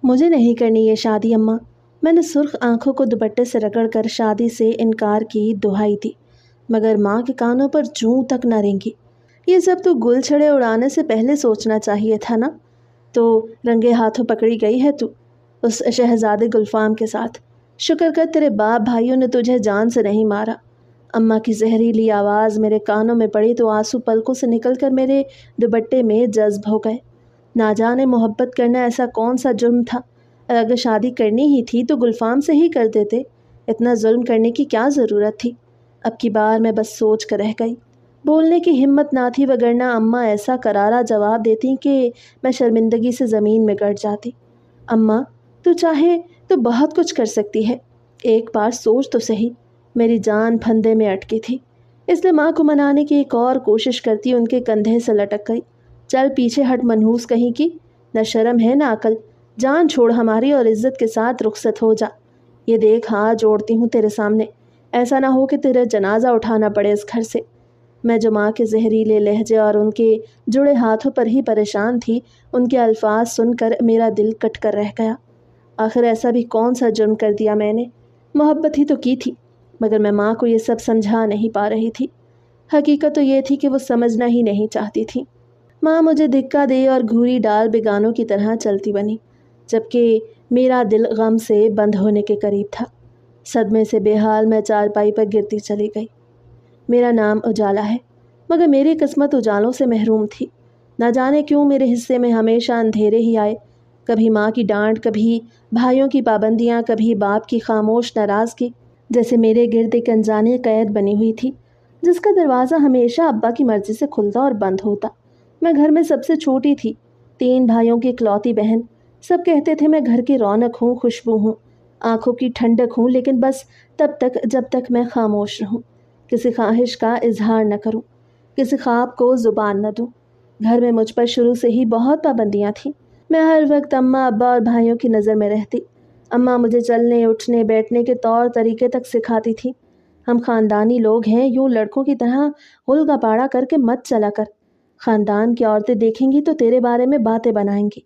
مجھے نہیں کرنی یہ شادی اماں۔ میں نے سرخ آنکھوں کو دوپٹے سے رگڑ کر شادی سے انکار کی دہائی دی، مگر ماں کے کانوں پر جوں تک نہ رینگی۔ یہ سب تو گل چھڑے اڑانے سے پہلے سوچنا چاہیے تھا نا۔ تو رنگے ہاتھوں پکڑی گئی ہے تو اس شہزادے گلفام کے ساتھ۔ شکر کر تیرے باپ بھائیوں نے تجھے جان سے نہیں مارا۔ اماں کی زہریلی آواز میرے کانوں میں پڑی تو آنسو پلکوں سے نکل کر میرے دوپٹے میں جذب ہو گئے۔ نہ جانے محبت کرنا ایسا کون سا جرم تھا، اور اگر شادی کرنی ہی تھی تو گلفام سے ہی کر دیتے، اتنا ظلم کرنے کی کیا ضرورت تھی۔ اب کی بار میں بس سوچ کر رہ گئی۔ بولنے کی ہمت نہ تھی، وگرنہ اماں ایسا کرارا جواب دیتی کہ میں شرمندگی سے زمین میں گڑ جاتی۔ اماں، تو چاہے تو بہت کچھ کر سکتی ہے، ایک بار سوچ تو صحیح۔ میری جان پھندے میں اٹکی تھی، اس لیے ماں کو منانے کی ایک اور کوشش کرتی ان کے کندھے سے لٹک گئی۔ چل پیچھے ہٹ منحوس کہیں کی، نہ شرم ہے نہ عقل، جان چھوڑ ہماری اور عزت کے ساتھ رخصت ہو جا۔ یہ دیکھ ہاتھ جوڑتی ہوں تیرے سامنے، ایسا نہ ہو کہ تیرے جنازہ اٹھانا پڑے اس گھر سے۔ میں جو ماں کے زہریلے لہجے اور ان کے جڑے ہاتھوں پر ہی پریشان تھی، ان کے الفاظ سن کر میرا دل کٹ کر رہ گیا۔ آخر ایسا بھی کون سا جرم کر دیا میں نے؟ محبت ہی تو کی تھی، مگر میں ماں کو یہ سب سمجھا نہیں پا رہی تھی۔ حقیقت تو یہ تھی کہ وہ سمجھنا ہی نہیں چاہتی تھی۔ ماں مجھے دھکا دے اور گھوری ڈال بیگانوں کی طرح چلتی بنی، جبکہ میرا دل غم سے بند ہونے کے قریب تھا۔ صدمے سے بے حال میں چارپائی پر گرتی چلی گئی۔ میرا نام اجالا ہے، مگر میری قسمت اجالوں سے محروم تھی۔ نہ جانے کیوں میرے حصے میں ہمیشہ اندھیرے ہی آئے، کبھی ماں کی ڈانٹ، کبھی بھائیوں کی پابندیاں، کبھی باپ کی خاموش ناراضگی، جیسے میرے گرد ایک انجانی قید بنی ہوئی تھی جس کا دروازہ ہمیشہ ابا کی مرضی سے کھلتا اور بند ہوتا۔ میں گھر میں سب سے چھوٹی تھی، 3 بھائیوں کی اکلوتی بہن۔ سب کہتے تھے میں گھر کی رونق ہوں، خوشبو ہوں، آنکھوں کی ٹھنڈک ہوں، لیکن بس تب تک جب تک میں خاموش رہوں، کسی خواہش کا اظہار نہ کروں، کسی خواب کو زبان نہ دوں۔ گھر میں مجھ پر شروع سے ہی بہت پابندیاں تھیں۔ میں ہر وقت اماں، ابا اور بھائیوں کی نظر میں رہتی۔ اماں مجھے چلنے، اٹھنے، بیٹھنے کے طور طریقے تک سکھاتی تھی۔ ہم خاندانی لوگ ہیں، یوں لڑکوں کی طرح غلغہ پاڑا کر کے مت چلا کر، خاندان کی عورتیں دیکھیں گی تو تیرے بارے میں باتیں بنائیں گی۔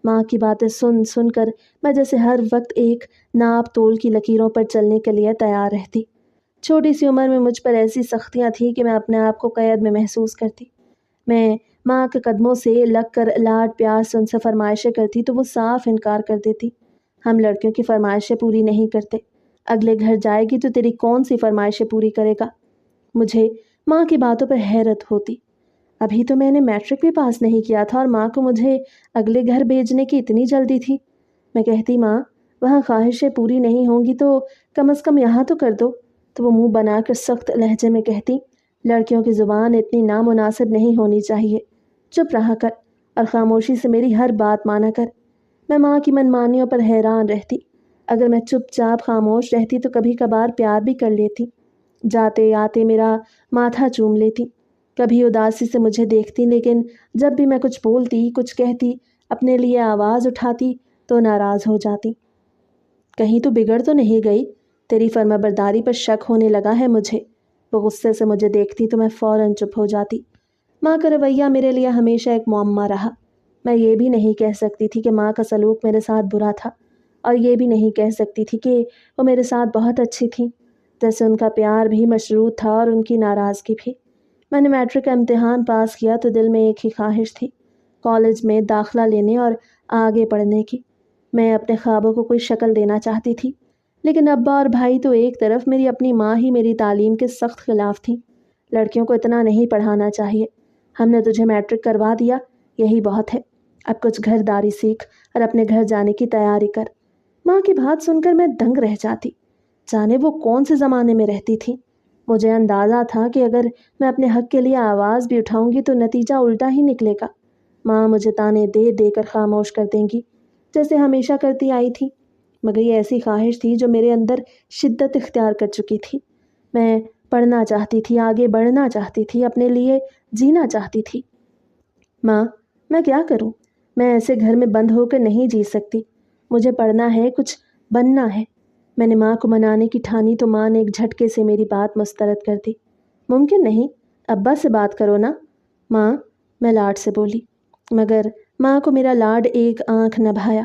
ماں کی باتیں سن سن کر میں جیسے ہر وقت ایک ناپ تول کی لکیروں پر چلنے کے لیے تیار رہتی۔ چھوٹی سی عمر میں مجھ پر ایسی سختیاں تھیں کہ میں اپنے آپ کو قید میں محسوس کرتی۔ میں ماں کے قدموں سے لگ کر لاڈ پیار سے ان سے فرمائشیں کرتی تو وہ صاف انکار کر دیتی۔ ہم لڑکیوں کی فرمائشیں پوری نہیں کرتے، اگلے گھر جائے گی تو تیری کون سی فرمائشیں پوری کرے گا؟ مجھے ماں کی باتوں پر حیرت ہوتی۔ ابھی تو میں نے میٹرک بھی پاس نہیں کیا تھا اور ماں کو مجھے اگلے گھر بھیجنے کی اتنی جلدی تھی۔ میں کہتی ماں، وہاں خواہشیں پوری نہیں ہوں گی تو کم از کم یہاں تو کر دو، تو وہ منہ بنا کر سخت لہجے میں کہتی، لڑکیوں کی زبان اتنی نامناسب نہیں ہونی چاہیے، چپ رہا کر اور خاموشی سے میری ہر بات مانا کر۔ میں ماں کی منمانیوں پر حیران رہتی۔ اگر میں چپ چاپ خاموش رہتی تو کبھی کبھار پیار بھی کر لیتی، جاتے آتے میرا ماتھا چوم لیتی، کبھی اداسی سے مجھے دیکھتی، لیکن جب بھی میں کچھ بولتی، کچھ کہتی، اپنے لیے آواز اٹھاتی تو ناراض ہو جاتی۔ کہیں تو بگڑ تو نہیں گئی؟ تیری فرما برداری پر شک ہونے لگا ہے مجھے۔ وہ غصے سے مجھے دیکھتی تو میں فوراً چپ ہو جاتی۔ ماں کا رویہ میرے لیے ہمیشہ ایک معمہ رہا۔ میں یہ بھی نہیں کہہ سکتی تھی کہ ماں کا سلوک میرے ساتھ برا تھا، اور یہ بھی نہیں کہہ سکتی تھی کہ وہ میرے ساتھ بہت اچھی تھیں۔ جیسے ان کا پیار بھی مشروط تھا اور ان کی ناراضگی بھی۔ میں نے میٹرک کا امتحان پاس کیا تو دل میں ایک ہی خواہش تھی، کالج میں داخلہ لینے اور آگے پڑھنے کی۔ میں اپنے خوابوں کو کوئی شکل دینا چاہتی تھی، لیکن ابا اور بھائی تو ایک طرف، میری اپنی ماں ہی میری تعلیم کے سخت خلاف تھیں۔ لڑکیوں کو اتنا نہیں پڑھانا چاہیے، ہم نے تجھے میٹرک کروا دیا، یہی بہت ہے، اب کچھ گھر داری سیکھ اور اپنے گھر جانے کی تیاری کر۔ ماں کی بات سن کر میں دنگ رہ جاتی، جانے وہ کون سے زمانے میں رہتی تھی۔ مجھے اندازہ تھا کہ اگر میں اپنے حق کے لیے آواز بھی اٹھاؤں گی تو نتیجہ الٹا ہی نکلے گا۔ ماں مجھے تانے دے دے کر خاموش کر دیں گی، جیسے ہمیشہ کرتی آئی تھی۔ مگر یہ ایسی خواہش تھی جو میرے اندر شدت اختیار کر چکی تھی۔ میں پڑھنا چاہتی تھی، آگے بڑھنا چاہتی تھی، اپنے لیے جینا چاہتی تھی۔ ماں، میں کیا کروں؟ میں ایسے گھر میں بند ہو کر نہیں جی سکتی، مجھے پڑھنا ہے، کچھ بننا ہے۔ میں نے ماں کو منانے کی ٹھانی تو ماں نے ایک جھٹکے سے میری بات مسترد کر دی۔ ممکن نہیں، ابا سے بات کرو نا۔ ماں، میں لاڈ سے بولی، مگر ماں کو میرا لاڈ ایک آنکھ نہ بھایا۔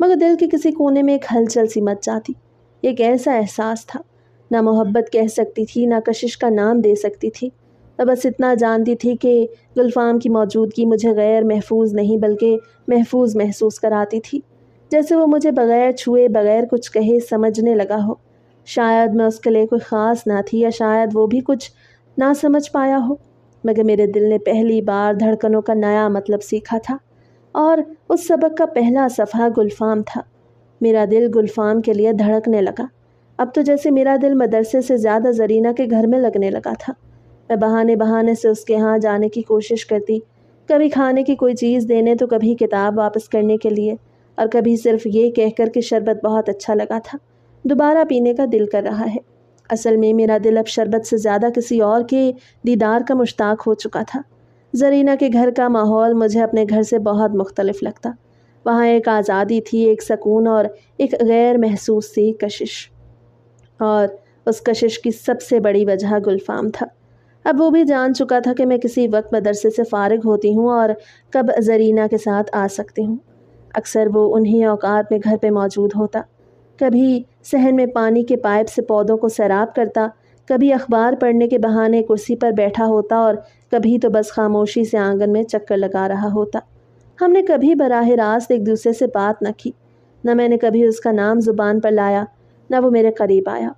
مگر دل کے کسی کونے میں ایک ہلچل سی مچ جاتی۔ ایک ایسا احساس تھا، نہ محبت کہہ سکتی تھی، نہ کشش کا نام دے سکتی تھی، بس اتنا جانتی تھی کہ گلفام کی موجودگی مجھے غیر محفوظ نہیں بلکہ محفوظ محسوس کراتی تھی، جیسے وہ مجھے بغیر چھوئے بغیر کچھ کہے سمجھنے لگا ہو۔ شاید میں اس کے لیے کوئی خاص نہ تھی، یا شاید وہ بھی کچھ نہ سمجھ پایا ہو، مگر میرے دل نے پہلی بار دھڑکنوں کا نیا مطلب سیکھا تھا، اور اس سبق کا پہلا صفحہ گلفام تھا۔ میرا دل گلفام کے لیے دھڑکنے لگا۔ اب تو جیسے میرا دل مدرسے سے زیادہ زرینہ کے گھر میں لگنے لگا تھا۔ میں بہانے سے اس کے ہاں جانے کی کوشش کرتی، کبھی کھانے کی کوئی چیز دینے تو کبھی کتاب واپس کرنے کے لیے، اور کبھی صرف یہ کہہ کر کہ شربت بہت اچھا لگا تھا، دوبارہ پینے کا دل کر رہا ہے۔ اصل میں میرا دل اب شربت سے زیادہ کسی اور کے دیدار کا مشتاق ہو چکا تھا۔ زرینہ کے گھر کا ماحول مجھے اپنے گھر سے بہت مختلف لگتا۔ وہاں ایک آزادی تھی، ایک سکون اور ایک غیر محسوس سی کشش، اور اس کشش کی سب سے بڑی وجہ گلفام تھا۔ اب وہ بھی جان چکا تھا کہ میں کسی وقت مدرسے سے فارغ ہوتی ہوں اور کب زرینہ کے ساتھ آ سکتی ہوں۔ اکثر وہ انہی اوقات میں گھر پہ موجود ہوتا، کبھی صحن میں پانی کے پائپ سے پودوں کو سیراب کرتا، کبھی اخبار پڑھنے کے بہانے کرسی پر بیٹھا ہوتا، اور کبھی تو بس خاموشی سے آنگن میں چکر لگا رہا ہوتا۔ ہم نے کبھی براہ راست ایک دوسرے سے بات نہ کی، نہ میں نے کبھی اس کا نام زبان پر لایا، نہ وہ میرے قریب آیا،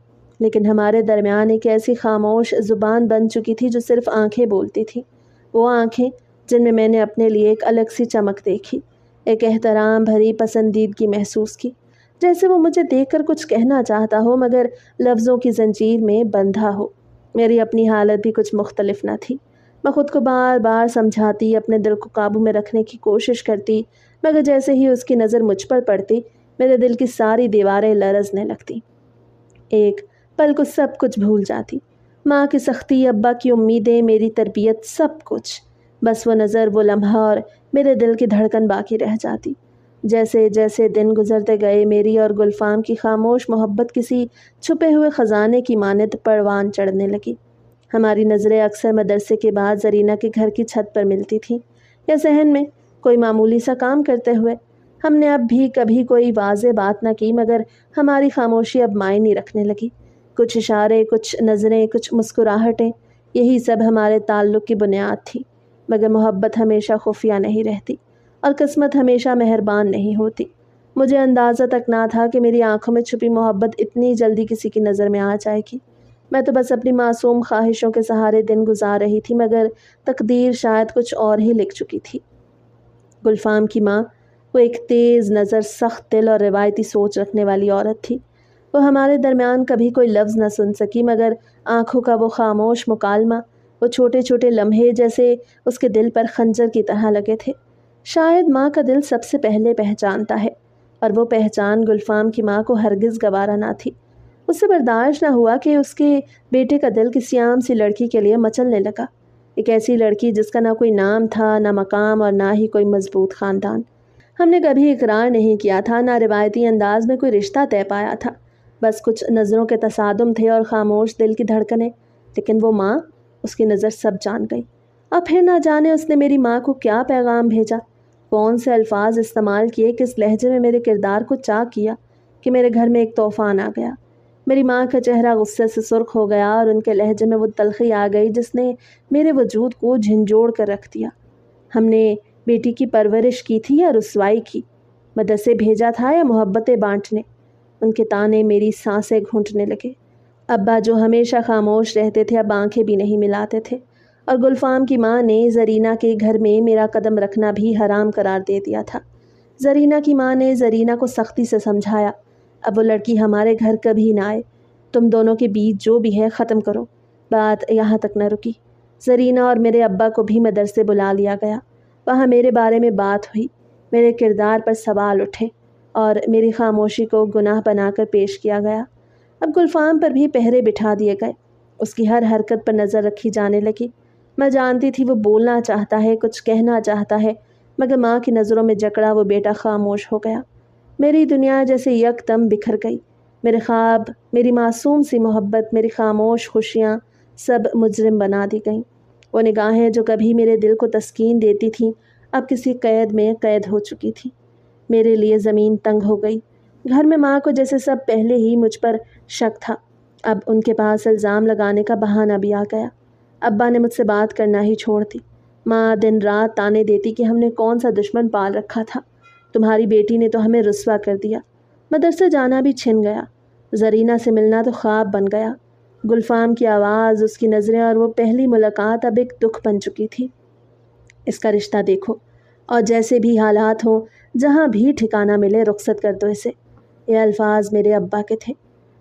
لیکن ہمارے درمیان ایک ایسی خاموش زبان بن چکی تھی جو صرف آنکھیں بولتی تھی، وہ آنکھیں جن میں نے اپنے لیے ایک الگ سی چمک دیکھی، ایک احترام بھری پسندیدگی محسوس کی، جیسے وہ مجھے دیکھ کر کچھ کہنا چاہتا ہو مگر لفظوں کی زنجیر میں بندھا ہو۔ میری اپنی حالت بھی کچھ مختلف نہ تھی۔ میں خود کو بار بار سمجھاتی، اپنے دل کو قابو میں رکھنے کی کوشش کرتی، مگر جیسے ہی اس کی نظر مجھ پر پڑتی، میرے دل کی ساری دیواریں لرزنے لگتی۔ ایک پل کو سب کچھ بھول جاتی، ماں کی سختی، ابا کی امیدیں، میری تربیت، سب کچھ، بس وہ نظر، وہ لمحہ، اور میرے دل کی دھڑکن باقی رہ جاتی۔ جیسے جیسے دن گزرتے گئے، میری اور گلفام کی خاموش محبت کسی چھپے ہوئے خزانے کی مانند پروان چڑھنے لگی۔ ہماری نظریں اکثر مدرسے کے بعد زرینہ کے گھر کی چھت پر ملتی تھیں، یا صحن میں کوئی معمولی سا کام کرتے ہوئے۔ ہم نے اب بھی کبھی کوئی واضح بات نہ کی، مگر ہماری خاموشی اب معنی رکھنے لگی۔ کچھ اشارے، کچھ نظریں، کچھ مسکراہٹیں، یہی سب ہمارے تعلق کی بنیاد تھی۔ مگر محبت ہمیشہ خفیہ نہیں رہتی، اور قسمت ہمیشہ مہربان نہیں ہوتی۔ مجھے اندازہ تک نہ تھا کہ میری آنکھوں میں چھپی محبت اتنی جلدی کسی کی نظر میں آ جائے گی۔ میں تو بس اپنی معصوم خواہشوں کے سہارے دن گزار رہی تھی، مگر تقدیر شاید کچھ اور ہی لکھ چکی تھی۔ گلفام کی ماں، وہ ایک تیز نظر، سخت دل اور روایتی سوچ رکھنے والی عورت تھی۔ وہ ہمارے درمیان کبھی کوئی لفظ نہ سن سکی، مگر آنکھوں کا وہ خاموش مکالمہ، وہ چھوٹے چھوٹے لمحے جیسے اس کے دل پر خنجر کی طرح لگے تھے۔ شاید ماں کا دل سب سے پہلے پہچانتا ہے، اور وہ پہچان گلفام کی ماں کو ہرگز گوارا نہ تھی۔ اس سے برداشت نہ ہوا کہ اس کے بیٹے کا دل کسی عام سی لڑکی کے لیے مچلنے لگا، ایک ایسی لڑکی جس کا نہ کوئی نام تھا، نہ مقام، اور نہ ہی کوئی مضبوط خاندان۔ ہم نے کبھی اقرار نہیں کیا تھا، نہ روایتی انداز میں کوئی رشتہ طے پایا تھا، بس کچھ نظروں کے تصادم تھے اور خاموش دل کی دھڑکنیں۔ لیکن وہ ماں، اس کی نظر سب جان گئی۔ اب پھر نہ جانے اس نے میری ماں کو کیا پیغام بھیجا، کون سے الفاظ استعمال کیے، کس لہجے میں میرے کردار کو چاک کیا کہ میرے گھر میں ایک طوفان آ گیا۔ میری ماں کا چہرہ غصے سے سرخ ہو گیا، اور ان کے لہجے میں وہ تلخی آ گئی جس نے میرے وجود کو جھنجھوڑ کر رکھ دیا۔ ہم نے بیٹی کی پرورش کی تھی یا رسوائی کی، مدرسے بھیجا تھا یا محبتیں بانٹنے؟ ان کے تانے میری سانسیں گھونٹنے لگے۔ ابا جو ہمیشہ خاموش رہتے تھے اب آنکھیں بھی نہیں ملاتے تھے، اور گلفام کی ماں نے زرینہ کے گھر میں میرا قدم رکھنا بھی حرام قرار دے دیا تھا۔ زرینہ کی ماں نے زرینہ کو سختی سے سمجھایا، اب وہ لڑکی ہمارے گھر کبھی نہ آئے، تم دونوں کے بیچ جو بھی ہے ختم کرو۔ بات یہاں تک نہ رکی، زرینہ اور میرے ابا کو بھی مدرسے بلا لیا گیا۔ وہاں میرے بارے میں بات ہوئی، میرے کردار پر سوال اٹھے، اور میری خاموشی کو گناہ بنا کر پیش کیا گیا۔ اب گلفام پر بھی پہرے بٹھا دیے گئے، اس کی ہر حرکت پر نظر رکھی جانے لگی۔ میں جانتی تھی وہ بولنا چاہتا ہے، کچھ کہنا چاہتا ہے، مگر ماں کی نظروں میں جکڑا وہ بیٹا خاموش ہو گیا۔ میری دنیا جیسے یکدم بکھر گئی، میرے خواب، میری معصوم سی محبت، میری خاموش خوشیاں سب مجرم بنا دی گئیں۔ وہ نگاہیں جو کبھی میرے دل کو تسکین دیتی تھیں اب کسی قید میں قید ہو چکی تھیں۔ میرے لیے زمین تنگ ہو گئی۔ گھر میں ماں کو جیسے سب پہلے ہی مجھ پر شک تھا، اب ان کے پاس الزام لگانے کا بہانہ بھی آ گیا۔ ابا نے مجھ سے بات کرنا ہی چھوڑ دی۔ ماں دن رات تانے دیتی کہ ہم نے کون سا دشمن پال رکھا تھا، تمہاری بیٹی نے تو ہمیں رسوا کر دیا، مدرسے جانا بھی چھن گیا، زرینہ سے ملنا تو خواب بن گیا۔ گلفام کی آواز، اس کی نظریں اور وہ پہلی ملاقات اب ایک دکھ بن چکی تھی۔ اس کا رشتہ دیکھو، اور جیسے بھی حالات ہوں، جہاں بھی ٹھکانہ ملے رخصت کر دو اسے۔ یہ الفاظ میرے ابا کے تھے،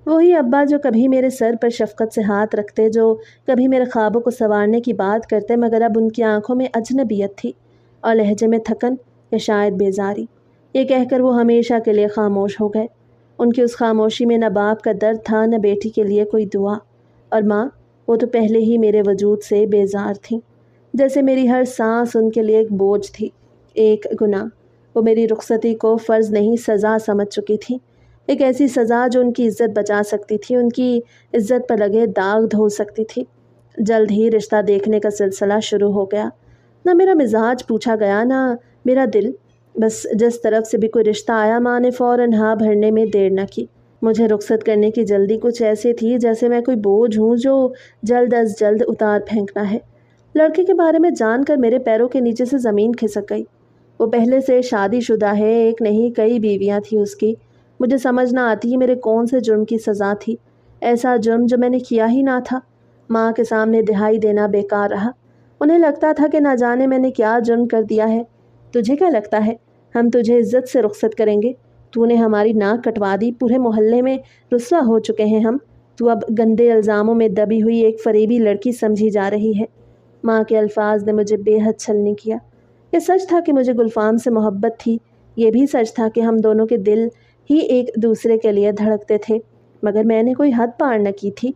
وہی ابا جو کبھی میرے سر پر شفقت سے ہاتھ رکھتے، جو کبھی میرے خوابوں کو سنوارنے کی بات کرتے، مگر اب ان کی آنکھوں میں اجنبیت تھی اور لہجے میں تھکن یا شاید بیزاری۔ یہ کہہ کر وہ ہمیشہ کے لیے خاموش ہو گئے۔ ان کی اس خاموشی میں نہ باپ کا درد تھا، نہ بیٹی کے لیے کوئی دعا، اور ماں، وہ تو پہلے ہی میرے وجود سے بیزار تھیں، جیسے میری ہر سانس ان کے لیے ایک بوجھ تھی، ایک گناہ۔ وہ میری رخصتی کو فرض نہیں سزا سمجھ چکی تھی، ایک ایسی سزا جو ان کی عزت بچا سکتی تھی، ان کی عزت پر لگے داغ دھو سکتی تھی۔ جلد ہی رشتہ دیکھنے کا سلسلہ شروع ہو گیا۔ نہ میرا مزاج پوچھا گیا، نہ میرا دل، بس جس طرف سے بھی کوئی رشتہ آیا ماں نے فوراً ہاں بھرنے میں دیر نہ کی۔ مجھے رخصت کرنے کی جلدی کچھ ایسے تھی جیسے میں کوئی بوجھ ہوں جو جلد از جلد اتار پھینکنا ہے۔ لڑکے کے بارے میں جان کر میرے پیروں کے نیچے سے زمین کھسک گئی۔ وہ پہلے سے شادی شدہ ہے، ایک نہیں کئی بیویاں تھیں اس کی۔ مجھے سمجھ نہ آتی میرے کون سے جرم کی سزا تھی، ایسا جرم جو میں نے کیا ہی نہ تھا۔ ماں کے سامنے دہائی دینا بیکار رہا۔ انہیں لگتا تھا کہ نہ جانے میں نے کیا جرم کر دیا ہے۔ تجھے کیا لگتا ہے ہم تجھے عزت سے رخصت کریں گے؟ تو نے ہماری ناک کٹوا دی، پورے محلے میں رسوا ہو چکے ہیں ہم، تو اب گندے الزاموں میں دبی ہوئی ایک فریبی لڑکی سمجھی جا رہی ہے۔ ماں کے الفاظ نے مجھے بے حد چھلنی کیا۔ یہ سچ تھا کہ مجھے گلفام سے محبت تھی، یہ بھی سچ تھا کہ ہم دونوں کے دل ہی ایک دوسرے کے لیے دھڑکتے تھے، مگر میں نے کوئی حد پار نہ کی تھی۔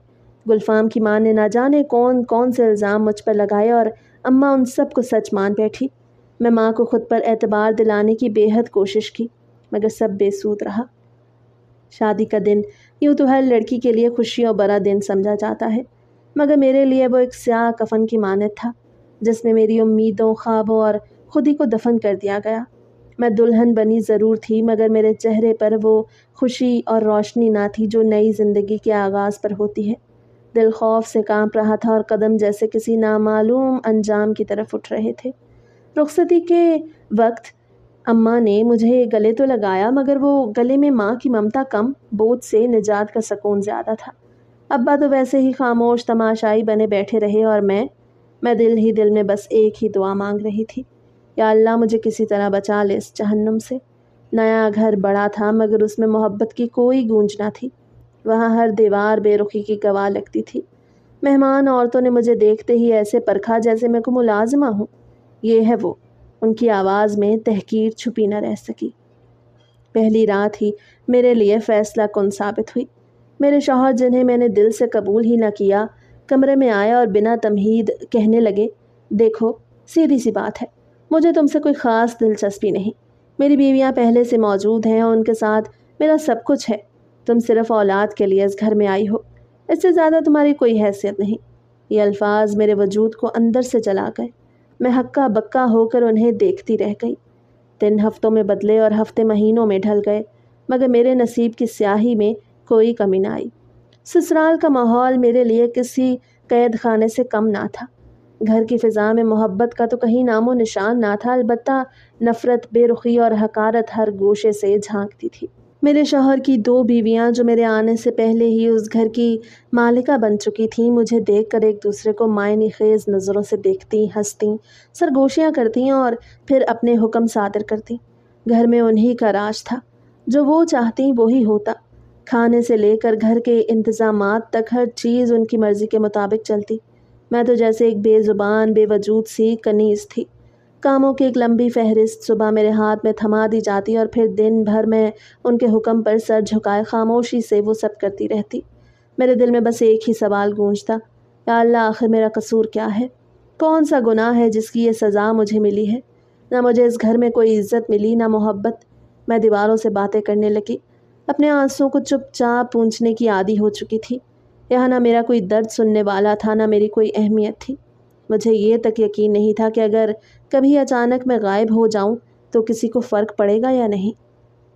گلفام کی ماں نے نہ جانے کون کون سے الزام مجھ پر لگائے اور اماں ان سب کو سچ مان بیٹھی۔ میں ماں کو خود پر اعتبار دلانے کی بے حد کوشش کی، مگر سب بے سود رہا۔ شادی کا دن یوں تو ہر لڑکی کے لیے خوشیوں بھرا دن سمجھا جاتا ہے، مگر میرے لیے وہ ایک سیاہ کفن کی مانند تھا، جس میں میری امیدوں، خوابوں اور خودی کو دفن کر دیا گیا۔ میں دلہن بنی ضرور تھی، مگر میرے چہرے پر وہ خوشی اور روشنی نہ تھی جو نئی زندگی کے آغاز پر ہوتی ہے۔ دل خوف سے کانپ رہا تھا اور قدم جیسے کسی نامعلوم انجام کی طرف اٹھ رہے تھے۔ رخصتی کے وقت اماں نے مجھے گلے تو لگایا، مگر وہ گلے میں ماں کی ممتا کم، بوجھ سے نجات کا سکون زیادہ تھا۔ ابا تو ویسے ہی خاموش تماشائی بنے بیٹھے رہے، اور میں دل ہی دل میں بس ایک ہی دعا مانگ رہی تھی، یا اللہ مجھے کسی طرح بچا لے اس جہنم سے۔ نیا گھر بڑا تھا، مگر اس میں محبت کی کوئی گونج نہ تھی، وہاں ہر دیوار بے رخی کی گواہ لگتی تھی۔ مہمان عورتوں نے مجھے دیکھتے ہی ایسے پرکھا جیسے میں کو ملازمہ ہوں۔ یہ ہے وہ، ان کی آواز میں تحقیر چھپی نہ رہ سکی۔ پہلی رات ہی میرے لیے فیصلہ کن ثابت ہوئی۔ میرے شوہر، جنہیں میں نے دل سے قبول ہی نہ کیا، کمرے میں آئے اور بنا تمہید کہنے لگے، دیکھو، سیدھی سی بات ہے، مجھے تم سے کوئی خاص دلچسپی نہیں، میری بیویاں پہلے سے موجود ہیں اور ان کے ساتھ میرا سب کچھ ہے، تم صرف اولاد کے لیے اس گھر میں آئی ہو، اس سے زیادہ تمہاری کوئی حیثیت نہیں۔ یہ الفاظ میرے وجود کو اندر سے جلا گئے۔ میں ہکا بکا ہو کر انہیں دیکھتی رہ گئی۔ دن ہفتوں میں بدلے اور ہفتے مہینوں میں ڈھل گئے، مگر میرے نصیب کی سیاہی میں کوئی کمی نہ آئی۔ سسرال کا ماحول میرے لیے کسی قید خانے سے کم نہ تھا۔ گھر کی فضا میں محبت کا تو کہیں نام و نشان نہ تھا، البتہ نفرت، بے رخی اور حقارت ہر گوشے سے جھانکتی تھی۔ میرے شوہر کی 2 بیویاں جو میرے آنے سے پہلے ہی اس گھر کی مالکہ بن چکی تھیں، مجھے دیکھ کر ایک دوسرے کو معنی خیز نظروں سے دیکھتیں، ہنستیں، سرگوشیاں کرتیں اور پھر اپنے حکم صادر کرتیں۔ گھر میں انہی کا راج تھا، جو وہ چاہتیں وہی ہوتا۔ کھانے سے لے کر گھر کے انتظامات تک ہر چیز ان کی مرضی کے مطابق چلتی۔ میں تو جیسے ایک بے زبان، بے وجود سی کنیز تھی۔ کاموں کی ایک لمبی فہرست صبح میرے ہاتھ میں تھما دی جاتی اور پھر دن بھر میں ان کے حکم پر سر جھکائے خاموشی سے وہ سب کرتی رہتی۔ میرے دل میں بس ایک ہی سوال گونجتا، یا اللہ، آخر میرا قصور کیا ہے؟ کون سا گناہ ہے جس کی یہ سزا مجھے ملی ہے؟ نہ مجھے اس گھر میں کوئی عزت ملی، نہ محبت۔ میں دیواروں سے باتیں کرنے لگی، اپنے آنسوؤں کو چپ چاپ پونچھنے کی عادی ہو چکی تھی۔ یہاں نہ میرا کوئی درد سننے والا تھا، نہ میری کوئی اہمیت تھی۔ مجھے یہ تک یقین نہیں تھا کہ اگر کبھی اچانک میں غائب ہو جاؤں تو کسی کو فرق پڑے گا یا نہیں۔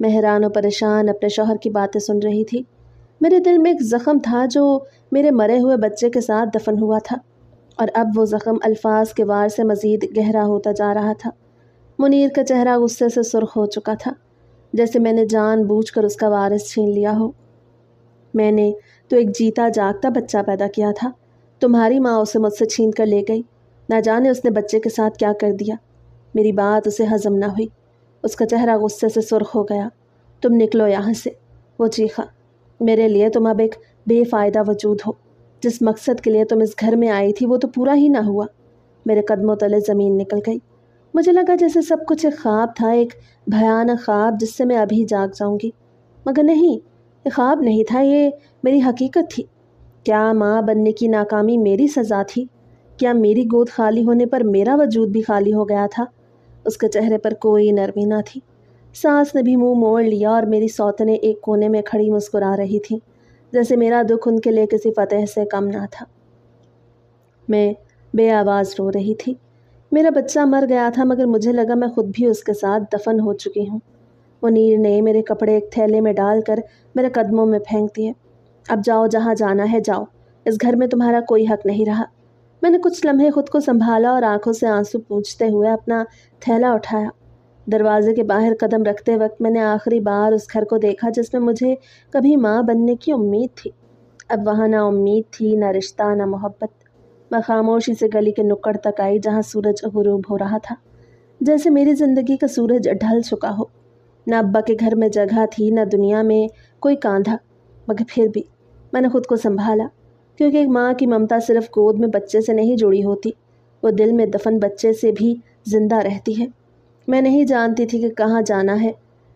میں حیران و پریشان اپنے شوہر کی باتیں سن رہی تھی۔ میرے دل میں ایک زخم تھا جو میرے مرے ہوئے بچے کے ساتھ دفن ہوا تھا، اور اب وہ زخم الفاظ کے وار سے مزید گہرا ہوتا جا رہا تھا۔ منیر کا چہرہ غصے سے سرخ ہو چکا تھا، جیسے میں نے جان بوجھ کر اس کا وارث چھین لیا ہو۔ میں نے تو ایک جیتا جاگتا بچہ پیدا کیا تھا، تمہاری ماں اسے مجھ سے چھین کر لے گئی، نہ جانے اس نے بچے کے ساتھ کیا کر دیا۔ میری بات اسے ہضم نہ ہوئی، اس کا چہرہ غصے سے سرخ ہو گیا۔ تم نکلو یہاں سے، وہ چیخا۔ میرے لیے تم اب ایک بے فائدہ وجود ہو، جس مقصد کے لیے تم اس گھر میں آئی تھی وہ تو پورا ہی نہ ہوا۔ میرے قدموں تلے زمین نکل گئی۔ مجھے لگا جیسے سب کچھ ایک خواب تھا، ایک بھیانک خواب جس سے میں ابھی جاگ جاؤں گی، مگر نہیں، یہ خواب نہیں تھا، یہ میری حقیقت تھی۔ کیا ماں بننے کی ناکامی میری سزا تھی؟ کیا میری گود خالی ہونے پر میرا وجود بھی خالی ہو گیا تھا؟ اس کے چہرے پر کوئی نرمی نہ تھی۔ ساس نے بھی منہ موڑ لیا اور میری سوتنیں ایک کونے میں کھڑی مسکرا رہی تھیں، جیسے میرا دکھ ان کے لیے کسی فتح سے کم نہ تھا۔ میں بے آواز رو رہی تھی۔ میرا بچہ مر گیا تھا، مگر مجھے لگا میں خود بھی اس کے ساتھ دفن ہو چکی ہوں۔ منیر نے میرے کپڑے ایک تھیلے میں ڈال کر میرے قدموں میں پھینک دیے۔ اب جاؤ، جہاں جانا ہے جاؤ، اس گھر میں تمہارا کوئی حق نہیں رہا۔ میں نے کچھ لمحے خود کو سنبھالا اور آنکھوں سے آنسو پوچھتے ہوئے اپنا تھیلا اٹھایا۔ دروازے کے باہر قدم رکھتے وقت میں نے آخری بار اس گھر کو دیکھا جس میں مجھے کبھی ماں بننے کی امید تھی۔ اب وہاں نہ امید تھی، نہ رشتہ، نہ محبت۔ میں خاموشی سے گلی کے نکڑ تک آئی جہاں سورج غروب ہو رہا تھا، جیسے میری زندگی کا سورج ڈھل چکا ہو۔ نہ ابا کے گھر میں جگہ تھی، نہ دنیا میں کوئی کاندھا، مگر پھر بھی میں نے خود کو سنبھالا، کیونکہ ایک ماں کی ممتا صرف گود میں بچے سے نہیں جڑی ہوتی، وہ دل میں دفن بچے سے بھی زندہ رہتی ہے۔ میں نہیں جانتی تھی کہ کہاں جانا ہے۔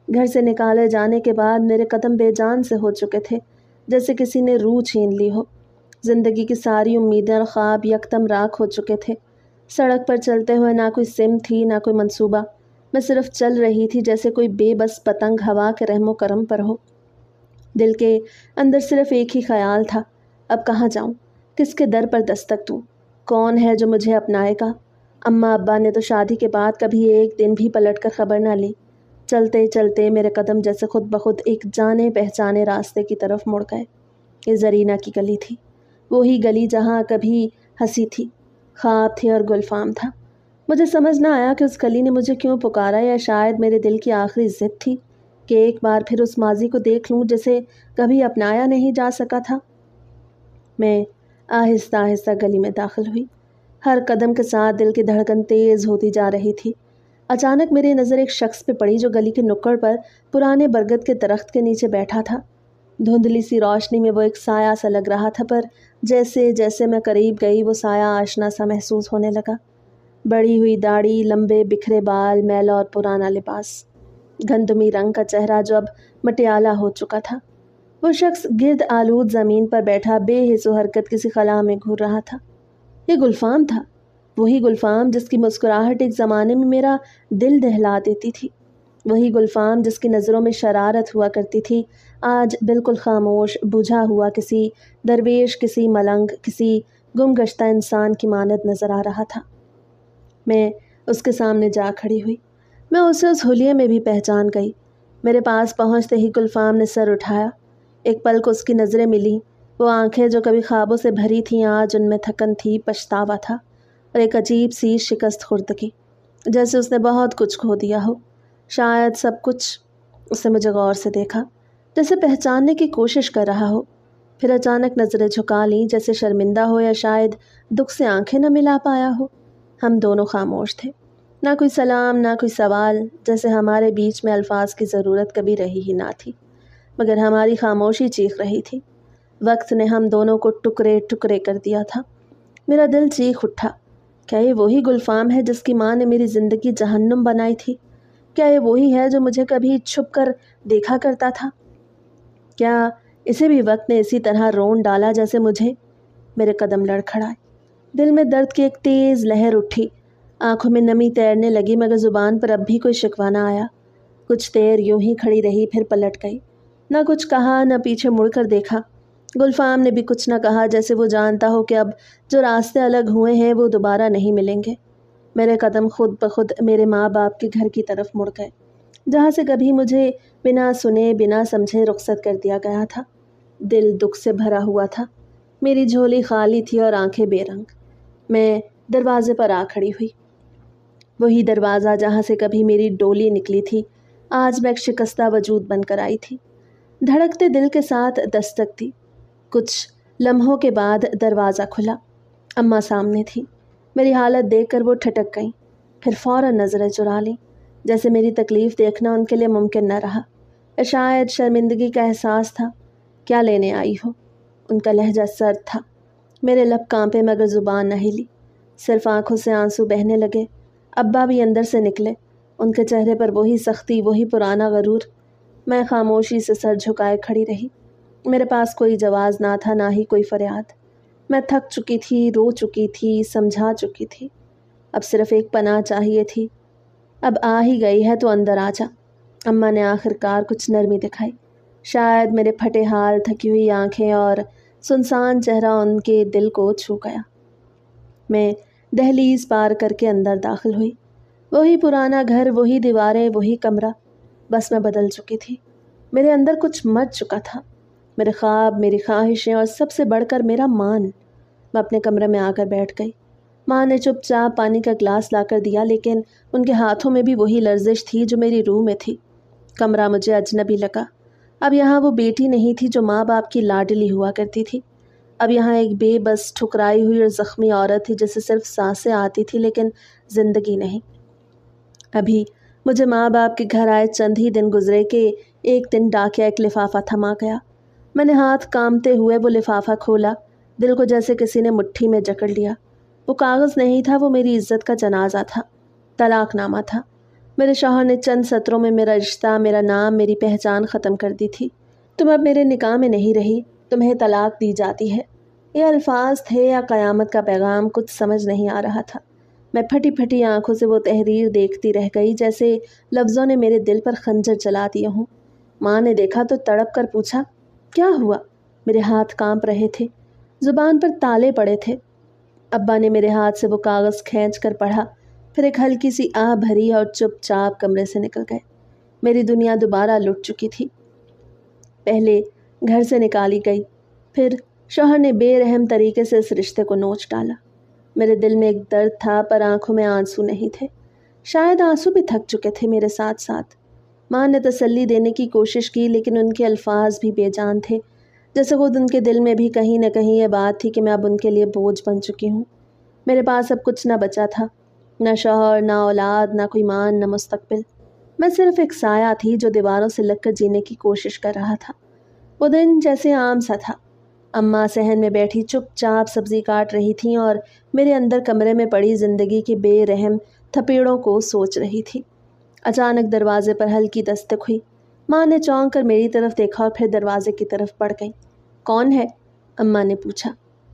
گھر سے نکالے جانے کے بعد میرے قدم بے جان سے ہو چکے تھے، جیسے کسی نے روح چھین لی ہو۔ زندگی کی ساری امیدیں اور خواب یکدم راکھ ہو چکے تھے۔ سڑک پر چلتے ہوئے نہ کوئی سمت تھی، نہ کوئی منصوبہ، میں صرف چل رہی تھی جیسے کوئی بے بس پتنگ ہوا کے رحم و کرم پر ہو۔ دل کے اندر صرف ایک ہی خیال تھا، اب کہاں جاؤں، کس کے در پر دستک دوں، کون ہے جو مجھے اپنائے گا؟ اماں ابا نے تو شادی کے بعد کبھی ایک دن بھی پلٹ کر خبر نہ لی۔ چلتے چلتے میرے قدم جیسے خود بخود ایک جانے پہچانے راستے کی طرف مڑ گئے۔ یہ زرینہ کی گلی تھی، وہی گلی جہاں کبھی ہنسی تھی، خواب تھے اور گلفام تھا۔ مجھے سمجھ نہ آیا کہ اس گلی نے مجھے کیوں پکارا، یا شاید میرے دل کی آخری ضد تھی کہ ایک بار پھر اس ماضی کو دیکھ لوں جسے کبھی اپنایا نہیں جا سکا تھا۔ میں آہستہ آہستہ گلی میں داخل ہوئی۔ ہر قدم کے ساتھ دل کی دھڑکن تیز ہوتی جا رہی تھی۔ اچانک میری نظر ایک شخص پہ پڑی جو گلی کے نکڑ پر پرانے برگد کے درخت کے نیچے بیٹھا تھا۔ دھندلی سی روشنی میں وہ ایک سایہ سا لگ رہا تھا، پر جیسے جیسے میں قریب گئی وہ سایہ آشنا سا محسوس ہونے لگا۔ بڑھی ہوئی داڑھی، لمبے بکھرے بال، میلا اور پرانا لباس، گندمی رنگ کا چہرہ جو اب مٹیالہ ہو چکا تھا۔ وہ شخص گرد آلود زمین پر بیٹھا بے حس و حرکت کسی خلا میں گھور رہا تھا۔ یہ گلفام تھا، وہی گلفام جس کی مسکراہٹ ایک زمانے میں میرا دل دہلا دیتی تھی، وہی گلفام جس کی نظروں میں شرارت ہوا کرتی تھی، آج بالکل خاموش، بجھا ہوا کسی درویش، کسی ملنگ، کسی گم گشتہ انسان کی مانند نظر آ رہا تھا۔ میں اس کے سامنے جا کھڑی ہوئی۔ میں اسے اس حلیے میں بھی پہچان گئی۔ میرے پاس پہنچتے ہی گلفام نے سر اٹھایا۔ ایک پل کو اس کی نظریں ملی، وہ آنکھیں جو کبھی خوابوں سے بھری تھیں آج ان میں تھکن تھی، پچھتاوا تھا، اور ایک عجیب سی شکست خوردگی، جیسے اس نے بہت کچھ کھو دیا ہو، شاید سب کچھ۔ اس نے مجھے غور سے دیکھا، جیسے پہچاننے کی کوشش کر رہا ہو، پھر اچانک نظریں جھکا لیں جیسے شرمندہ ہو یا شاید دکھ سے آنکھیں نہ ملا پایا ہو۔ ہم دونوں خاموش تھے، نہ کوئی سلام، نہ کوئی سوال، جیسے ہمارے بیچ میں الفاظ کی ضرورت کبھی رہی ہی نہ تھی، مگر ہماری خاموشی چیخ رہی تھی۔ وقت نے ہم دونوں کو ٹکڑے ٹکڑے کر دیا تھا۔ میرا دل چیخ اٹھا، کیا یہ وہی گلفام ہے جس کی ماں نے میری زندگی جہنم بنائی تھی؟ کیا یہ وہی ہے جو مجھے کبھی چھپ کر دیکھا کرتا تھا؟ کیا اسے بھی وقت نے اسی طرح رون ڈالا جیسے مجھے؟ میرے قدم لڑکھڑائے، دل میں درد کی ایک تیز لہر اٹھی، آنکھوں میں نمی تیرنے لگی، مگر زبان پر اب بھی کوئی شکوہ نہ آیا۔ کچھ دیر یوں ہی کھڑی رہی، پھر پلٹ گئی، نہ کچھ کہا، نہ پیچھے مڑ کر دیکھا۔ گلفام نے بھی کچھ نہ کہا، جیسے وہ جانتا ہو کہ اب جو راستے الگ ہوئے ہیں وہ دوبارہ نہیں ملیں گے۔ میرے قدم خود بخود میرے ماں باپ کے گھر کی طرف مڑ گئے۔ جہاں سے کبھی مجھے بنا سنے بنا سمجھے رخصت کر دیا گیا تھا۔ دل دکھ سے بھرا ہوا تھا، میری جھولی خالی تھی اور آنکھیں بے رنگ۔ میں دروازے پر آ کھڑی ہوئی۔ وہی دروازہ جہاں سے کبھی میری ڈولی نکلی تھی، آج میں ایک شکستہ وجود بن کر آئی تھی۔ دھڑکتے دل کے ساتھ دستک دی۔ کچھ لمحوں کے بعد دروازہ کھلا۔ اماں سامنے تھی۔ میری حالت دیکھ کر وہ ٹھٹک گئیں، پھر فوراً نظریں چرا لیں، جیسے میری تکلیف دیکھنا ان کے لیے ممکن نہ رہا۔ شاید شرمندگی کا احساس تھا۔ کیا لینے آئی ہو؟ ان کا لہجہ سرد تھا۔ میرے لب کانپے مگر زبان نہ ہلی، صرف آنکھوں سے آنسو بہنے لگے۔ ابا بھی اندر سے نکلے، ان کے چہرے پر وہی سختی، وہی پرانا غرور۔ میں خاموشی سے سر جھکائے کھڑی رہی۔ میرے پاس کوئی جواز نہ تھا، نہ ہی کوئی فریاد۔ میں تھک چکی تھی، رو چکی تھی، سمجھا چکی تھی۔ اب صرف ایک پناہ چاہیے تھی۔ اب آ ہی گئی ہے تو اندر آ جا۔ اماں نے آخر کار کچھ نرمی دکھائی۔ شاید میرے پھٹے حال، تھکی ہوئی آنکھیں اور سنسان چہرہ ان کے دل کو چھو گیا۔ میں دہلیز پار کر کے اندر داخل ہوئی۔ وہی پرانا گھر، وہی دیواریں، وہی کمرہ، بس میں بدل چکی تھی۔ میرے اندر کچھ مر چکا تھا، میرے خواب، میری خواہشیں اور سب سے بڑھ کر میرا مان۔ میں اپنے کمرے میں آ کر بیٹھ گئی۔ ماں نے چپ چاپ پانی کا گلاس لا کر دیا، لیکن ان کے ہاتھوں میں بھی وہی لرزش تھی جو میری روح میں تھی۔ کمرہ مجھے اجنبی لگا۔ اب یہاں وہ بیٹی نہیں تھی جو ماں باپ کی لاڈلی ہوا کرتی تھی۔ اب یہاں ایک بے بس، ٹھکرائی ہوئی اور زخمی عورت تھی جسے صرف سانسیں آتی تھی لیکن زندگی نہیں۔ ابھی مجھے ماں باپ کے گھر آئے چند ہی دن گزرے کہ ایک دن ڈاکیا ایک لفافہ تھما گیا۔ میں نے ہاتھ کامتے ہوئے وہ لفافہ کھولا، دل کو جیسے کسی نے مٹھی میں جکڑ لیا۔ وہ کاغذ نہیں تھا، وہ میری عزت کا جنازہ تھا، طلاق نامہ تھا۔ میرے شوہر نے چند سطروں میں میرا رشتہ، میرا نام، میری پہچان ختم کر دی تھی۔ تم اب میرے نکاح میں نہیں رہی، تمہیں طلاق دی جاتی ہے۔ یہ الفاظ تھے یا قیامت کا پیغام، کچھ سمجھ نہیں آ رہا تھا۔ میں پھٹی پھٹی آنکھوں سے وہ تحریر دیکھتی رہ گئی، جیسے لفظوں نے میرے دل پر خنجر چلا دیے ہوں۔ ماں نے دیکھا تو تڑپ کر پوچھا، کیا ہوا؟ میرے ہاتھ کانپ رہے تھے، زبان پر تالے پڑے تھے۔ ابا نے میرے ہاتھ سے وہ کاغذ کھینچ کر پڑھا، پھر ایک ہلکی سی آہ بھری اور چپ چاپ کمرے سے نکل گئے۔ میری دنیا دوبارہ لٹ چکی تھی۔ پہلے گھر سے نکالی گئی، پھر شوہر نے بے رحم طریقے سے اس رشتے کو نوچ ڈالا۔ میرے دل میں ایک درد تھا پر آنکھوں میں آنسو نہیں تھے۔ شاید آنسو بھی تھک چکے تھے میرے ساتھ ساتھ۔ ماں نے تسلی دینے کی کوشش کی لیکن ان کے الفاظ بھی بے جان تھے، جیسے خود ان کے دل میں بھی کہیں نہ کہیں یہ بات تھی کہ میں اب ان کے لیے بوجھ بن چکی ہوں۔ میرے پاس اب کچھ نہ بچا تھا، نہ شوہر، نہ اولاد، نہ کوئی مان، نہ مستقبل۔ میں صرف ایک سایہ تھی جو دیواروں سے لگ کر جینے کی کوشش کر رہا تھا۔ وہ دن جیسے عام سا تھا۔ اماں صحن میں بیٹھی چپ چاپ سبزی کاٹ رہی تھیں اور میرے اندر کمرے میں پڑی زندگی کی بے رحم تھپیڑوں کو سوچ رہی تھی۔ اچانک دروازے پر ہلکی دستک ہوئی۔ ماں نے چونک کر میری طرف دیکھا اور پھر دروازے کی طرف بڑھ گئی۔ کون ہے؟ اماں نے پوچھا۔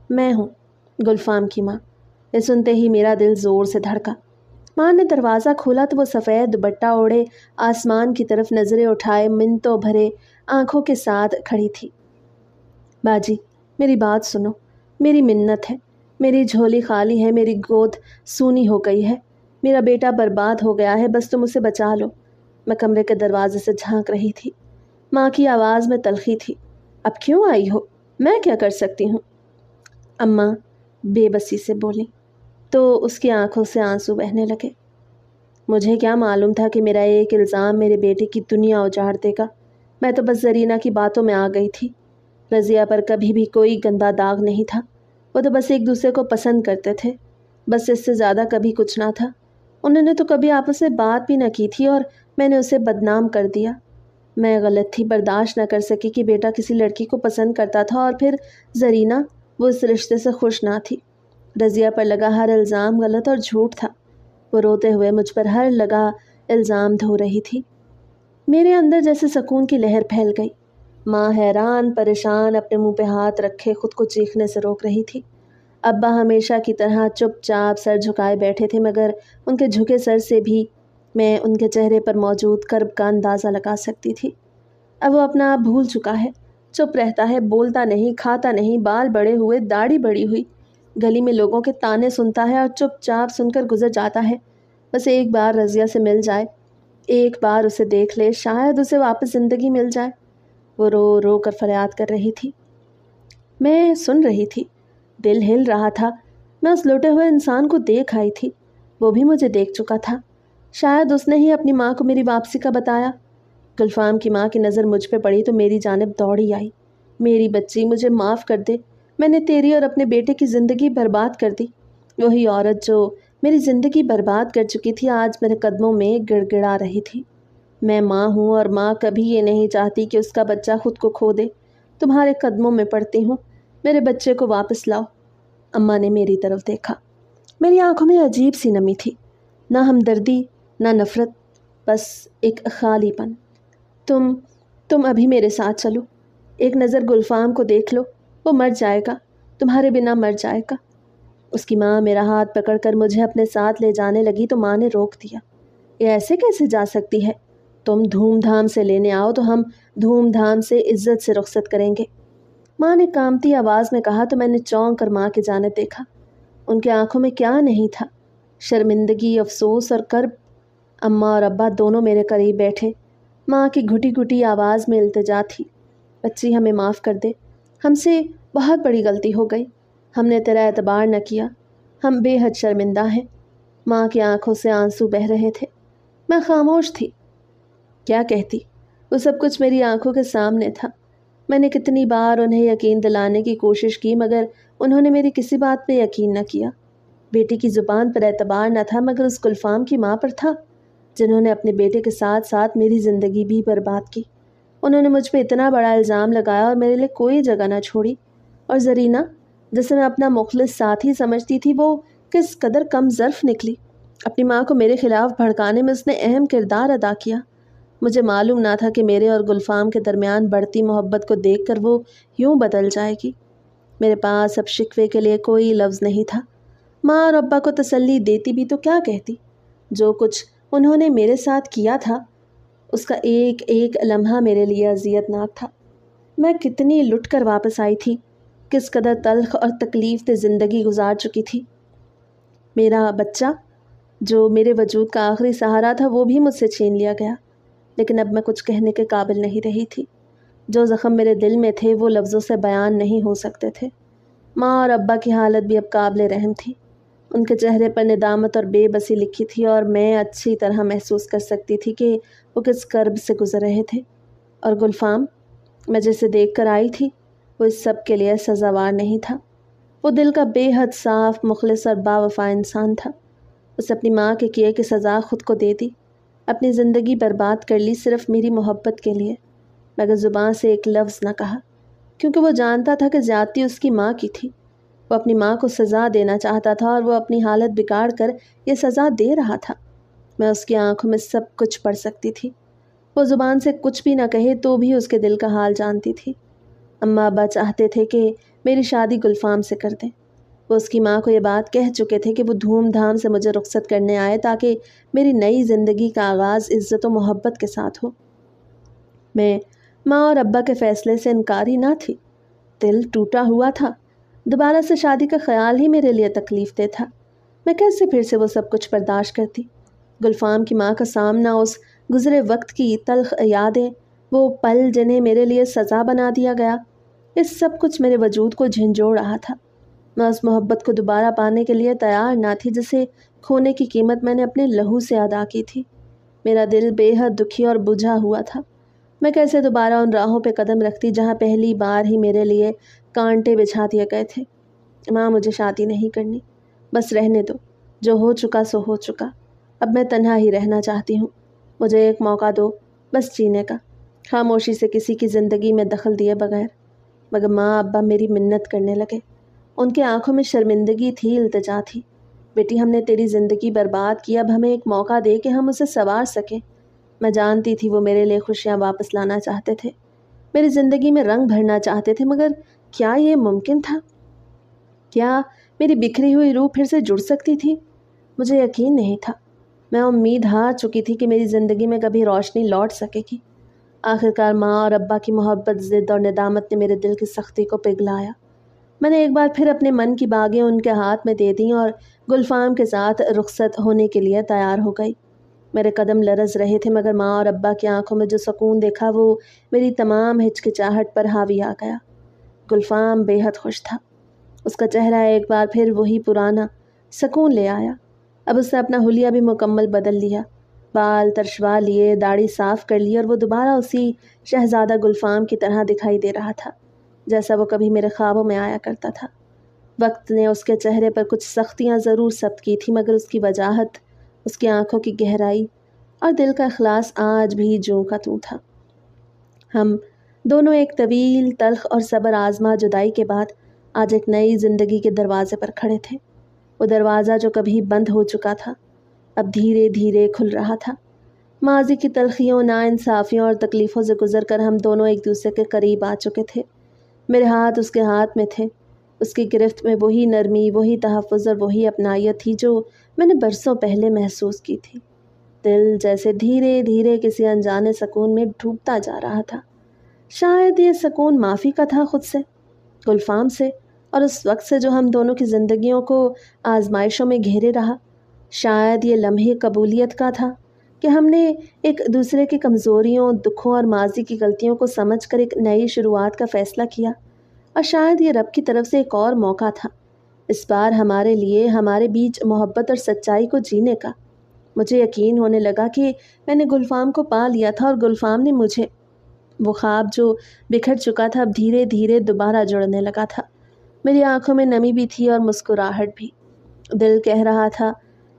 میں ہوں، گلفام کی ماں۔ یہ سنتے ہی میرا دل زور سے دھڑکا۔ ماں نے دروازہ کھولا تو وہ سفید دوپٹہ اوڑھے آسمان کی طرف نظریں اٹھائے منتوں بھرے آنکھوں کے ساتھ کھڑی تھی۔ باجی، میری بات سنو، میری منت ہے، میری جھولی خالی ہے، میری گود سونی ہو گئی ہے، میرا بیٹا برباد ہو گیا ہے، بس تم اسے بچا لو۔ میں کمرے کے دروازے سے جھانک رہی تھی۔ ماں کی آواز میں تلخی تھی۔ اب کیوں آئی ہو؟ میں کیا کر سکتی ہوں؟ اماں بے بسی سے بولی تو اس کی آنکھوں سے آنسو بہنے لگے۔ مجھے کیا معلوم تھا کہ میرا ایک الزام میرے بیٹے کی دنیا اجاڑ دے گا۔ میں تو بس زرینہ کی باتوں میں آ گئی تھی۔ رضیہ پر کبھی بھی کوئی گندا داغ نہیں تھا، وہ تو بس ایک دوسرے کو پسند کرتے تھے، بس اس سے زیادہ کبھی کچھ نہ تھا۔ انہوں نے تو کبھی آپس میں بات بھی نہ کی تھی اور میں نے اسے بدنام کر دیا۔ میں غلط تھی، برداشت نہ کر سکی کہ بیٹا کسی لڑکی کو پسند کرتا تھا اور پھر زرینہ، وہ اس رشتے سے خوش نہ تھی۔ رضیہ پر لگا ہر الزام غلط اور جھوٹ تھا۔ وہ روتے ہوئے مجھ پر ہر لگا الزام دھو رہی تھی۔ میرے اندر جیسے سکون کی لہر پھیل گئی۔ ماں حیران پریشان اپنے منہ پہ ہاتھ رکھے خود کو چیخنے سے روک رہی تھی۔ ابا ہمیشہ کی طرح چپ چاپ سر جھکائے بیٹھے تھے، مگر ان کے جھکے سر سے بھی میں ان کے چہرے پر موجود کرب کا اندازہ لگا سکتی تھی۔ اب وہ اپنا آپ بھول چکا ہے، چپ رہتا ہے، بولتا نہیں، کھاتا نہیں، بال بڑے ہوئے، داڑھی بڑی ہوئی، گلی میں لوگوں کے تانے سنتا ہے اور چپ چاپ سن کر گزر جاتا ہے۔ بس ایک بار رضیہ سے مل جائے، ایک بار اسے دیکھ لے، شاید اسے واپس زندگی مل جائے۔ وہ رو رو کر فریاد کر رہی تھی۔ میں سن رہی تھی، دل ہل رہا تھا۔ میں اس لوٹے ہوئے انسان کو دیکھ آئی تھی، وہ بھی مجھے دیکھ چکا تھا۔ شاید اس نے ہی اپنی ماں کو میری واپسی کا بتایا۔ گلفام کی ماں کی نظر مجھ پہ پڑی تو میری جانب دوڑی آئی۔ میری بچی، مجھے معاف کر دے، میں نے تیری اور اپنے بیٹے کی زندگی برباد کر دی۔ وہی عورت جو میری زندگی برباد کر چکی تھی آج میرے قدموں میں گڑ گڑا رہی تھی۔ میں ماں ہوں اور ماں کبھی یہ نہیں چاہتی کہ اس کا بچہ خود کو کھو دے۔ تمہارے قدموں میں پڑتی ہوں، میرے بچے کو واپس لاؤ۔ اماں نے میری طرف دیکھا۔ میری آنکھوں میں عجیب سی نمی تھی، نہ ہمدردی نہ نفرت، بس ایک خالی پن۔ تم ابھی میرے ساتھ چلو، ایک نظر گلفام کو دیکھ لو، وہ مر جائے گا، تمہارے بنا مر جائے گا۔ اس کی ماں میرا ہاتھ پکڑ کر مجھے اپنے ساتھ لے جانے لگی تو ماں نے روک دیا۔ یہ ایسے کیسے جا سکتی ہے؟ تم دھوم دھام سے لینے آؤ تو ہم دھوم دھام سے عزت سے رخصت کریں گے، ماں نے کانپتی آواز میں کہا تو میں نے چونک کر ماں کی جانب دیکھا۔ ان کی آنکھوں میں کیا نہیں تھا، شرمندگی، افسوس اور کرب۔ اماں اور ابا دونوں میرے قریب بیٹھے، ماں کی گھٹی گھٹی آواز میں التجا تھی، بچی ہمیں معاف کر دے، ہم سے بہت بڑی غلطی ہو گئی، ہم نے تیرا اعتبار نہ کیا، ہم بے حد شرمندہ ہیں۔ ماں کی آنکھوں سے آنسو بہہ رہے تھے۔ میں خاموش تھی، کیا کہتی؟ وہ سب کچھ میری آنکھوں کے سامنے تھا۔ میں نے کتنی بار انہیں یقین دلانے کی کوشش کی مگر انہوں نے میری کسی بات پہ یقین نہ کیا۔ بیٹی کی زبان پر اعتبار نہ تھا مگر اس گلفام کی ماں پر تھا، جنہوں نے اپنے بیٹے کے ساتھ ساتھ میری زندگی بھی برباد کی۔ انہوں نے مجھ پہ اتنا بڑا الزام لگایا اور میرے لیے کوئی جگہ نہ چھوڑی۔ اور زرینہ، جسے میں اپنا مخلص ساتھی سمجھتی تھی، وہ کس قدر کم ظرف نکلی۔ اپنی ماں کو میرے خلاف بھڑکانے میں اس نے اہم کردار ادا کیا۔ مجھے معلوم نہ تھا کہ میرے اور گلفام کے درمیان بڑھتی محبت کو دیکھ کر وہ یوں بدل جائے گی۔ میرے پاس اب شکوے کے لیے کوئی لفظ نہیں تھا۔ ماں اور ابا کو تسلی دیتی بھی تو کیا کہتی؟ جو کچھ انہوں نے میرے ساتھ کیا تھا اس کا ایک ایک لمحہ میرے لیے اذیت ناک تھا۔ میں کتنی لٹ کر واپس آئی تھی، کس قدر تلخ اور تکلیف دہ زندگی گزار چکی تھی۔ میرا بچہ جو میرے وجود کا آخری سہارا تھا وہ بھی مجھ سے چھین لیا گیا، لیکن اب میں کچھ کہنے کے قابل نہیں رہی تھی۔ جو زخم میرے دل میں تھے وہ لفظوں سے بیان نہیں ہو سکتے تھے۔ ماں اور ابا کی حالت بھی اب قابل رحم تھی۔ ان کے چہرے پر ندامت اور بے بسی لکھی تھی اور میں اچھی طرح محسوس کر سکتی تھی کہ وہ کس کرب سے گزر رہے تھے۔ اور گلفام، میں جسے دیکھ کر آئی تھی، وہ اس سب کے لیے سزاوار نہیں تھا۔ وہ دل کا بے حد صاف، مخلص اور باوفا انسان تھا۔ اسے اپنی ماں کے کیے کی سزا خود کو دے دی، اپنی زندگی برباد کر لی صرف میری محبت کے لیے، مگر زبان سے ایک لفظ نہ کہا، کیونکہ وہ جانتا تھا کہ زیادتی اس کی ماں کی تھی۔ وہ اپنی ماں کو سزا دینا چاہتا تھا اور وہ اپنی حالت بگاڑ کر یہ سزا دے رہا تھا۔ میں اس کی آنکھوں میں سب کچھ پڑھ سکتی تھی۔ وہ زبان سے کچھ بھی نہ کہے تو بھی اس کے دل کا حال جانتی تھی۔ اماں ابا چاہتے تھے کہ میری شادی گلفام سے کر دیں۔ وہ اس کی ماں کو یہ بات کہہ چکے تھے کہ وہ دھوم دھام سے مجھے رخصت کرنے آئے تاکہ میری نئی زندگی کا آغاز عزت و محبت کے ساتھ ہو۔ میں ماں اور ابا کے فیصلے سے انکاری نہ تھی۔ دل ٹوٹا ہوا تھا۔ دوبارہ سے شادی کا خیال ہی میرے لیے تکلیف دہ تھا۔ میں کیسے پھر سے وہ سب کچھ برداشت کرتی؟ گلفام کی ماں کا سامنا، اس گزرے وقت کی تلخ یادیں، وہ پل جنہیں میرے لیے سزا بنا دیا گیا، اس سب کچھ میرے وجود کو جھنجھوڑ رہا تھا۔ میں اس محبت کو دوبارہ پانے کے لیے تیار نہ تھی جسے کھونے کی قیمت میں نے اپنے لہو سے ادا کی تھی۔ میرا دل بے حد دکھی اور بجھا ہوا تھا۔ میں کیسے دوبارہ ان راہوں پہ قدم رکھتی جہاں پہلی بار ہی میرے لیے کانٹے بچھا دیے گئے تھے۔ ماں، مجھے شادی نہیں کرنی، بس رہنے دو، جو ہو چکا سو ہو چکا، اب میں تنہا ہی رہنا چاہتی ہوں، مجھے ایک موقع دو بس جینے کا، خاموشی سے کسی کی زندگی میں دخل دیے بغیر۔ مگر ماں ابا میری منت کرنے لگے، ان کے آنکھوں میں شرمندگی تھی، التجا تھی۔ بیٹی، ہم نے تیری زندگی برباد کی، اب ہمیں ایک موقع دے کہ ہم اسے سنوار سکیں۔ میں جانتی تھی وہ میرے لیے خوشیاں واپس لانا چاہتے تھے، میری زندگی میں رنگ بھرنا چاہتے تھے، مگر کیا یہ ممکن تھا؟ کیا میری بکھری ہوئی روح پھر سے جڑ سکتی تھی؟ مجھے یقین نہیں تھا۔ میں امید ہار چکی تھی کہ میری زندگی میں کبھی روشنی لوٹ سکے گی۔ آخرکار ماں اور ابا کی محبت، ضد اور ندامت نے میرے دل کی سختی کو پگھلایا۔ میں نے ایک بار پھر اپنے من کی باغیں ان کے ہاتھ میں دے دیں اور گلفام کے ساتھ رخصت ہونے کے لیے تیار ہو گئی۔ میرے قدم لرز رہے تھے، مگر ماں اور ابا کی آنکھوں میں جو سکون دیکھا وہ میری تمام ہچکچاہٹ پر حاوی آ گیا۔ گلفام بے حد خوش تھا۔ اس کا چہرہ ایک بار پھر وہی پرانا سکون لے آیا۔ اب اس نے اپنا حلیہ بھی مکمل بدل لیا، بال ترشوا لیے، داڑھی صاف کر لی، اور وہ دوبارہ اسی شہزادہ گلفام کی طرح دکھائی دے رہا تھا جیسا وہ کبھی میرے خوابوں میں آیا کرتا تھا۔ وقت نے اس کے چہرے پر کچھ سختیاں ضرور ثبت کی تھی، مگر اس کی وجاہت، اس کی آنکھوں کی گہرائی اور دل کا اخلاص آج بھی جوں کا توں تھا۔ ہم دونوں ایک طویل، تلخ اور صبر آزما جدائی کے بعد آج ایک نئی زندگی کے دروازے پر کھڑے تھے۔ وہ دروازہ جو کبھی بند ہو چکا تھا اب دھیرے دھیرے کھل رہا تھا۔ ماضی کی تلخیوں، ناانصافیوں اور تکلیفوں سے گزر کر ہم دونوں ایک دوسرے کے قریب آ چکے تھے۔ میرے ہاتھ اس کے ہاتھ میں تھے، اس کی گرفت میں وہی نرمی، وہی تحفظ اور وہی اپنائیت تھی جو میں نے برسوں پہلے محسوس کی تھی۔ دل جیسے دھیرے دھیرے کسی انجانے سکون میں ڈوبتا جا رہا تھا۔ شاید یہ سکون معافی کا تھا، خود سے، گلفام سے، اور اس وقت سے جو ہم دونوں کی زندگیوں کو آزمائشوں میں گھیرے رہا۔ شاید یہ لمحے قبولیت کا تھا کہ ہم نے ایک دوسرے کی کمزوریوں، دکھوں اور ماضی کی غلطیوں کو سمجھ کر ایک نئی شروعات کا فیصلہ کیا، اور شاید یہ رب کی طرف سے ایک اور موقع تھا، اس بار ہمارے لیے، ہمارے بیچ محبت اور سچائی کو جینے کا۔ مجھے یقین ہونے لگا کہ میں نے گلفام کو پا لیا تھا اور گلفام نے مجھے۔ وہ خواب جو بکھر چکا تھا اب دھیرے دھیرے دوبارہ جڑنے لگا تھا۔ میری آنکھوں میں نمی بھی تھی اور مسکراہٹ بھی۔ دل کہہ رہا تھا،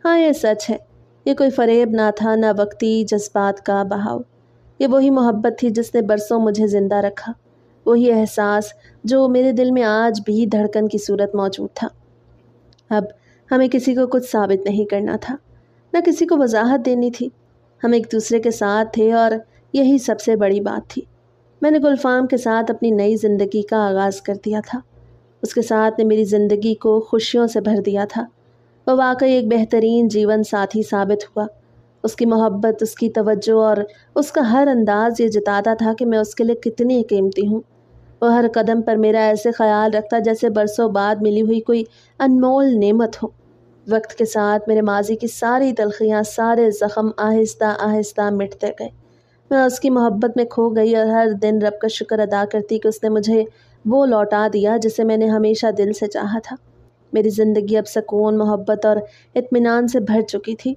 ہاں یہ سچ ہے، یہ کوئی فریب نہ تھا، نہ وقتی جذبات کا بہاؤ۔ یہ وہی محبت تھی جس نے برسوں مجھے زندہ رکھا، وہی احساس جو میرے دل میں آج بھی دھڑکن کی صورت موجود تھا۔ اب ہمیں کسی کو کچھ ثابت نہیں کرنا تھا، نہ کسی کو وضاحت دینی تھی۔ ہم ایک دوسرے کے ساتھ تھے اور یہی سب سے بڑی بات تھی۔ میں نے گلفام کے ساتھ اپنی نئی زندگی کا آغاز کر دیا تھا۔ اس کے ساتھ نے میری زندگی کو خوشیوں سے بھر دیا تھا۔ وہ واقعی ایک بہترین جیون ساتھی ثابت ہوا۔ اس کی محبت، اس کی توجہ اور اس کا ہر انداز یہ جتاتا تھا کہ میں اس کے لیے کتنی قیمتی ہوں۔ وہ ہر قدم پر میرا ایسے خیال رکھتا جیسے برسوں بعد ملی ہوئی کوئی انمول نعمت ہو۔ وقت کے ساتھ میرے ماضی کی ساری تلخیاں، سارے زخم آہستہ آہستہ مٹتے گئے۔ میں اس کی محبت میں کھو گئی اور ہر دن رب کا شکر ادا کرتی کہ اس نے مجھے وہ لوٹا دیا جسے میں نے ہمیشہ دل سے چاہا تھا۔ میری زندگی اب سکون، محبت اور اطمینان سے بھر چکی تھی۔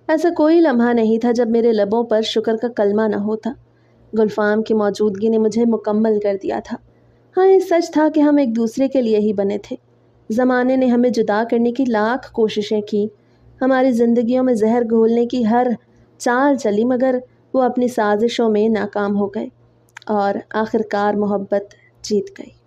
ایسا کوئی لمحہ نہیں تھا جب میرے لبوں پر شکر کا کلمہ نہ ہوتا۔ گلفام کی موجودگی نے مجھے مکمل کر دیا تھا۔ ہاں یہ سچ تھا کہ ہم ایک دوسرے کے لیے ہی بنے تھے۔ زمانے نے ہمیں جدا کرنے کی لاکھ کوششیں کی، ہماری زندگیوں میں زہر گھولنے کی ہر چال چلی، مگر وہ اپنی سازشوں میں ناکام ہو گئے اور آخر کار محبت جیت گئی۔